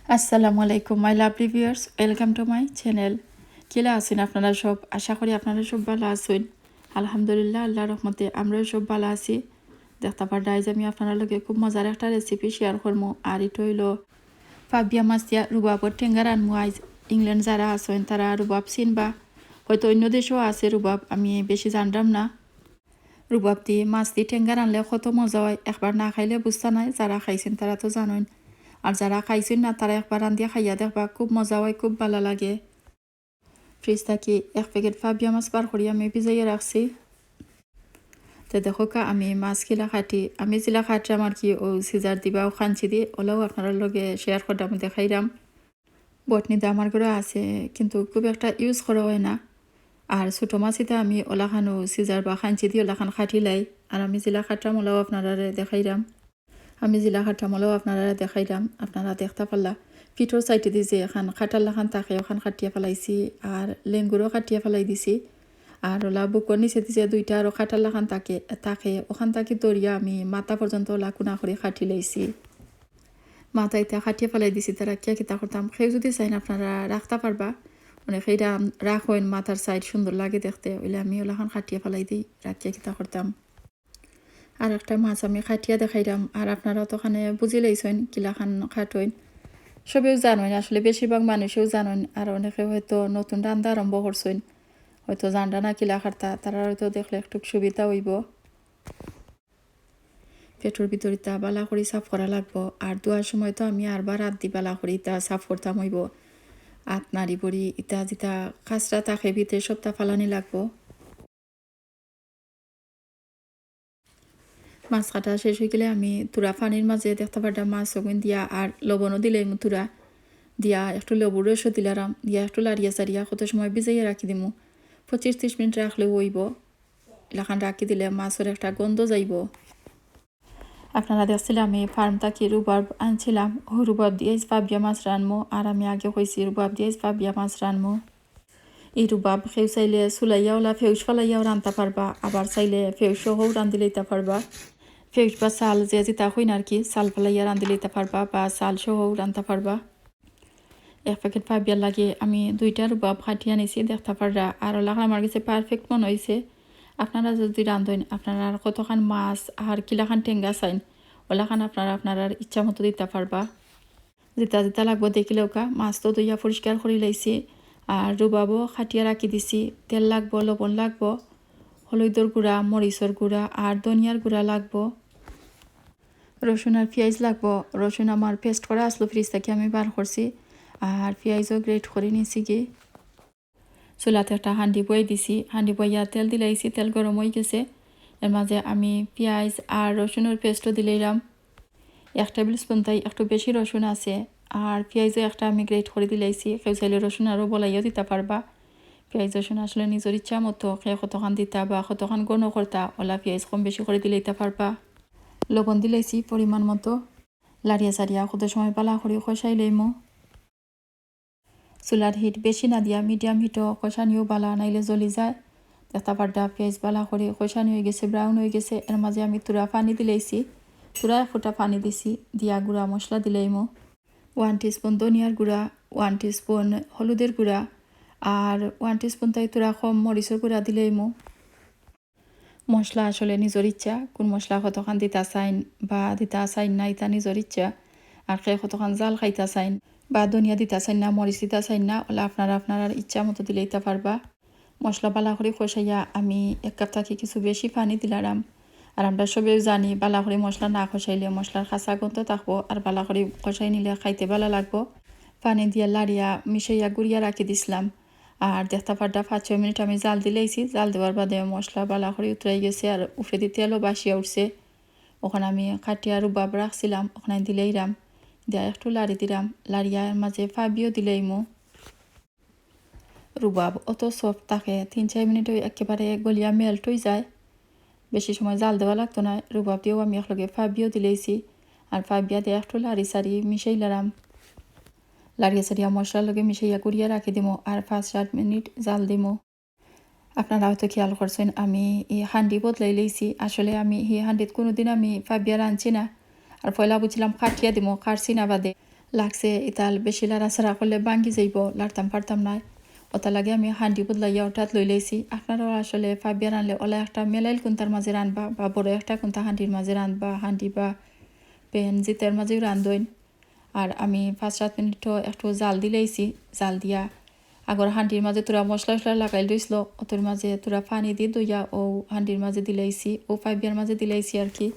আসসালামু আলাইকুম my lovely viewers, welcome to my channel. কিলা আছেন আপনারা সব? আশা করি আপনারা সব ভালো আছেন। আলহামদুলিল্লাহ, আল্লাহর রহমতে আমরাও সব ভালো আছি। দেখতে পারদা আজ আমি আপনার লগে খুব মজার একটা রেসিপি শেয়ার করবো। আর এটা হইল পাবিয়া মাছ দিয়া রুবাবর টেঙ্গা রানমু। আজ ইংল্যান্ড যারা আছেন তারা রুবাব চিনবা, হয়তো অন্য দেশেও আছে রুবাব, আমি বেশি জানলাম না। রুবাব দিয়ে মাছ দিয়ে টেঙ্গা রানলে কত মজা হয়, একবার না খাইলে বুঝতে নাই, যারা খাইছেন তারা তো জানেন। আর যারা খাইছেন না তারা একবার রান্ধিয়া খাইয়া দেখবা, খুব মজা হয়, খুব ভালো লাগে। ফ্রিজ থাকি এক প্যাকেট পাবিয়া মাছ বার করি আমি ভিজাইয়া রাখছি। তো দেখো কা আমি মাছ কিলা খাটি, আমি জিলা খাটলাম আর কি, ও সিজার দিবা ও খাঞ্চি দিয়ে ওলাও আপনার লগে শেয়ার করলাম, দেখাইলাম। বটনিতে আমার ঘরে আছে কিন্তু খুব একটা ইউজ করা হয় না। আর ছোটো মাছিতে আমি ওলাখানো সিজার বা খাঞ্চি দিয়ে ওলাখান খাটিলাই। আর আমি জিলা খাটলাম ওলাও আপনারা দেখাইলাম। আমি জিলা খাটামলেও আপনারা দেখাইলাম, আপনারা দেখতে পারলা। পিঠোর সাইডে দিয়ে যে এখন খাটার লাখান তাকে ওখান কাটিয়া ফেলাইছি, আর লেঙ্গুরও কাটিয়া ফেলাই দিছি। আর ওলা বুকর নিচে দিছে দুইটা, আর খাটার লাখান তাকে তাকে ওখান তাকে দরিয়া আমি মাথা পর্যন্ত ওলা কুনা করে খাটি লাইছি। মাথাইতে খাটিয়ে ফেলাই দিছি, তারা কিয়া কিতা করতাম। সেই যদি চাইন আপনারা রাখতে পারবা, মানে সেইটা রাখেন মাথার সাইড সুন্দর লাগে দেখতে, ওইলে আমি ওলাখান খাটিয়ে ফেলাই দিই, রাখিয়া কিতা করতাম। আর একটা মাছ আমি খাটিয়া দেখাইলাম, আর আপনারা তো ওখানে বুঝি লাইছেন কিলাখান খাটইন। সবেও জানেন, আসলে বেশিরভাগ মানুষেও জানেন, আর অনেকে হয়তো নতুন রান্না আরম্ভ করছেন, হয়তো জানরা না কিলা খাটতা, তারা হয়তো দেখলে একটু সুবিধা হইব। পেটোর ভিতরিতা বালা করি সাফ করা লাগবো, আর দুয়ার সময় তো আমি আরবার রাত দি বালা করি ইতা সাফ করতাম হইব। আত নাড়ি বড়ি ইতা যেটা খাসরা তাকে ভিতরে সবটা ফালানি লাগবো। মাছ কাটা শেষ হয়ে গেলে আমি তুরা পানির মাঝে দেখতে পারতাম মাছ ওগুন দিয়া, আর লবণও দিলে তুরা দিয়া, একটু লেবুর রসও দিলাম, দিয়া একটু লাড়িয়া সারিয়া কত সময় ভিজাইয়া রাখি দিমু। 25-30 মিনিট রাখলে হইব। এলাকান রাখি দিলে মাছের একটা গন্ধ যাইব। আপনারা দেখছিলাম আমি ফার্ম থাকি রুবার্ব আনছিলাম, ও রুবাব দিয়ে পাবিয়া মাছ রানমো। আর আমি আগে কইছি রুবাব দিয়ে পাবিয়া মাছ রানমো। এই রুবাব খেউ চাইলে চুলাইয়া ওলা ফেউস ফেলাইয়াও রানতে পারবা, আবার চাইলে ফেউস সহও রান্ধি লইতে পারবা। ফেউস বা চাল যে যেটা হইন আর কি, চাল ফেলাইয়া রান্ধি লইতে পারবা বা চাল সহও রানতে পারবা। এক প্যাকেট পাবিয়া লাগে আমি 2টা রুবাব খাটিয়ে আনিছি, দেখতে পাররা। আর ওলা আমার কাছে পারফেক্ট মনে হয়েছে। আপনারা যদি রান্ধেন, আপনারা কতখান মাছ আর কিলাখান টেঙ্গা চাইন, ওলাখান আপনারা ইচ্ছা মতো দিতে পারবা। যেটা যেটা লাগবো দেখিলেও কা। মাছ তো ধুইয়া পরিষ্কার করে লাইছি, আর রুবাবও খাটিয়া রাখি দিছি। তেল লাগবো, লবণ লাগবো, হলুদর গুঁড়া, মরিচর গুঁড়া আর ধনিয়ার গুঁড়া লাগবো। রসুন আর পেঁয়াজ লাগবো। রসুন আমার পেস্ট করা আসলো ফ্রিজ থেকে, আমি বার করছি। আর পেঁয়াজও গ্রেট করে নিয়েছি কি। চুলাতে একটা হাঁডি বয়ে দিছি, হাঁডি বইয়া তেল দিলাইছি, তেল গরম হয়ে গেছে। এর মাঝে আমি পেঁয়াজ আর রসুনের পেস্টও দিলাম। 1 টেবিল স্পুন, তাই একটু বেশি রসুন আছে। আর পেঁয়াজও একটা আমি গ্রেট করে দিলাইছি, কেউ চাইলে রসুন আরও বলাইও দিতে পারবা। পেঁয়াজ রসুন আসলে নিজের ইচ্ছা মতো খেয়ে কতখান দিতা বা কতখান গণ করতা, ওলা পেঁয়াজ কম বেশি করে দিলেইতে পারবা। লবণ দিলাইছি পরিমাণ মতো। লাড়িয়া সারিয়া কত সময় পালা করে কষাই লইমো। চুলার হিট বেশি না দিয়া মিডিয়াম হিটও কষানিও বালা, নাইলে জ্বলি যায়। দেখতে পারদা পেঁয়াজ বালা করে কষানি হয়ে গেছে, ব্রাউন হয়ে গেছে। এর মাঝে আমি তুরা পানি দিলাইছি, তুরা 1 ফোঁটা পানি দিছি। দিয়া গুঁড়া মশলা দিলাইমো। 1 টিস্পুন ধনিয়ার গুঁড়া, 1 টিস্পুন হলুদের গুঁড়া, আর 1 টিস্পুন তাই তুরা কম মরিচের গুঁড়া দিলাইমো। মশলা আসলে নিজের ইচ্ছা, কোন মশলা কতখান দিতা চাইন বা দিতা চাইন না, এটা নিজের ইচ্ছা। আর খেয়ে কতখান জাল খাইতা চাইন বা ধনিয়া দিতা চাইন না, মরিচ দিতা চাইন না, ওলা আপনার ইচ্ছা মতো দিলেইতে পারবা। মশলা বালা করে কষাইয়া আমি 1 কাপ থাকি কিছু বেশি পানি দিলাম। আর আমরা সবেও জানি বালা করে মশলা না কষাইলে মশলার খাসা গন্ধ থাকবো, আর বালা করে কষাই নিলে খাইতে ভালো লাগবো। পানি দিয়া লাড়িয়া মিশাইয়া গুড়িয়া রাখি দিছিলাম। আর দেখতে পারদা 5-6 মিনিট আমি জাল দিলাইছি। জাল দেওয়ার বাদে মশলা বালা করে উতরাই গেছে, আর উফরে দিয়ে তেলও বাসিয়া উঠছে। ওখানে আমি কাটিয়া রুবাব রাখছিলাম, ওখানে দিলাইরাম, দিয়া একটু লাড়ি দিলাম। লাড়িয়ার মাঝে পাবিও দিলাইমো। রুবাব অত সফট থাকে, 3-4 মিনিটে একেবারে গলিয়া মেল্ট হয়ে যায়। বেশি সময় জাল দেওয়া লাগতো না। রুবাব দিয়েও আমি একলগে পাবিও দিলাইছি, আর পাবিয়া দিয়ে একটু লাড়ি সারি মিশাইলাম। লাড়িয়া সারিয়া মশলার লগে মিশাইয়া গুড়িয়া রাখি দিমো, আর 5-7 মিনিট জাল দিমো। আপনারা হয়তো খেয়াল করছেন আমি এই হাঁডি বদলাই লইছি। আসলে আমি এই হাঁডিত কোনোদিন আমি পাবিয়া রাঁধছি না, আর পয়লা বুঝছিলাম কাটিয়া দিমো, কাটছি না বাদে। লাগছে ইতাল বেশি লাড়াচাড়া করলে ভাঙ্গি যাইব, লাড়তাম পারতাম না। ওটা লাগে আমি হাঁডি বদলাইয়া ওঠাত লই লাইছি। আপনারাও আসলে ফাবিয়া রানলে ওলা একটা মেলাইল কোনটার মাঝে রানবা বা বড় একটা কোনটা হাঁডির মাঝে রানবা, হাঁডি বা পেন জিতের মাঝেও রান্ধইন। আর আমি 5-7 মিনিটও একটু জাল দিলাইছি। জাল দিয়া আগর হাঁডির মাঝে তোরা মশলা টশলা লাগাই লইছিল, ওটোর মাঝে তোরা পানি দিয়ে দইয়া ও হাঁডির মাঝে দিলাইছি, ও ফাবিয়ার মাঝে দিলাইছি আর কি।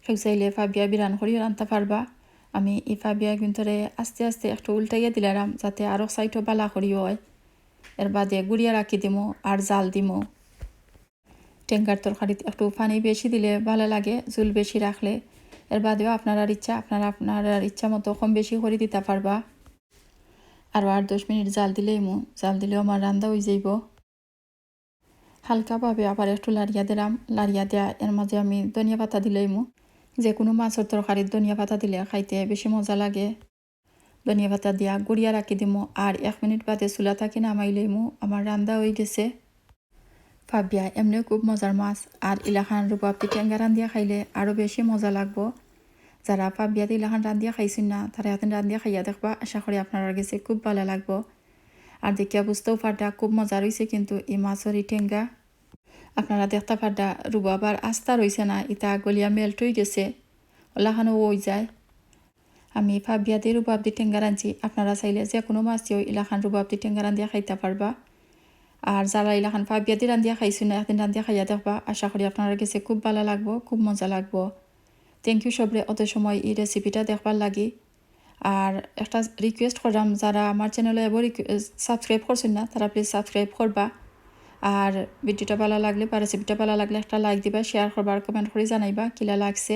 কেউ চাইলে ফাবিয়া বিরান করিও রানতে পারবা। আমি এই ফাবিয়া কিন্তু আস্তে আস্তে একটু উল্টাইয়া দিলাম যাতে আরও সাইটও বালা করিও হয়। এর বাদে গুড়িয়া রাখি দিমো আর জাল দিমো। টেঙ্গার তরকারিতে একটু পানি বেশি দিলে ভালো লাগে, ঝুল বেশি রাখলে। এর বাদেও আপনার ইচ্ছা মতো কম বেশি করে দিতে পারবা। আর 8-10 মিনিট জাল দিলেও আমার রান্না হয়ে যাইব। হালকাভাবে আবার একটু লাড়িয়া দিলাম, লাড়িয়া দেয়া এর মাঝে আমি ধনিয়া পাতা দিলাইমু। যে কোনো মাছের তরকারির ধনিয়া পাতা দিলে খাইতে বেশি মজা লাগে। ধনিয়া পাতা দিয়া গুড়িয়া রাখি দিমু আর 1 মিনিট বাদে চুলা থাকি নামাই লইমু। আমার রান্না হয়ে গেছে। ফাবিয়া এমনিও খুব মজার মাছ, আর ইলাখান রুবাব দি টেঙ্গা রান্ধিয়া খাইলে আরও বেশি মজা লাগবো। যারা ফাবিয়াতে ইলাখান রান্ধিয়া খাইছেন না তারা এখন রান্ধিয়া খাইয়া দেখবা, আশা করি আপনারা গেছে খুব ভালো লাগবো। আর দেখিয়া বুঝতেও পারটা খুব মজা রয়েছে কিন্তু এই মাছের এই টেঙ্গা। আপনারা দেখতে পারটা রুবাব আর আস্তা রয়েছে না, ইটা গলিয়া মেল্ট হয়ে গেছে, ওলাখানও ওই যায়। আমি ফাবিয়াতে রুবাব দি টেঙ্গা রাঁধছি, আপনারা চাইলে যে কোনো মাছ দিয়েও ইলাখান রুবাব দি টেঙ্গা রান্ধিয়া খাইতে পারবা। আর যারা ইলাখান ফাবিয়াতে রান্ধিয়া খাইছো না একদিন রান্ধিয়া খাইয়া দেখবা, আশা করি আপনারা কাছে খুব ভালো লাগবো, খুব মজা লাগবো। থ্যাংক ইউ সবরে অত সময় এই রেসিপিটা দেখবার লাগি। আর একটা রিকোয়েস্ট করলাম, যারা আমার চ্যানেলে এবার সাবস্ক্রাইব করছেন না তারা প্লিজ সাবস্ক্রাইব করবা। আর ভিডিওটা ভালো লাগলে বা রেসিপিটা ভালো লাগলে একটা লাইক দিবা, শেয়ার করবা আর কমেন্ট করে জানাইবা কিলা লাগছে।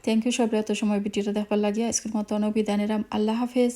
থ্যাংক ইউ সবরে এত সময় ভিডিওটা দেখবার লাগিয়া। আজকের মতো বিদায় নিলাম। আল্লাহ হাফেজ।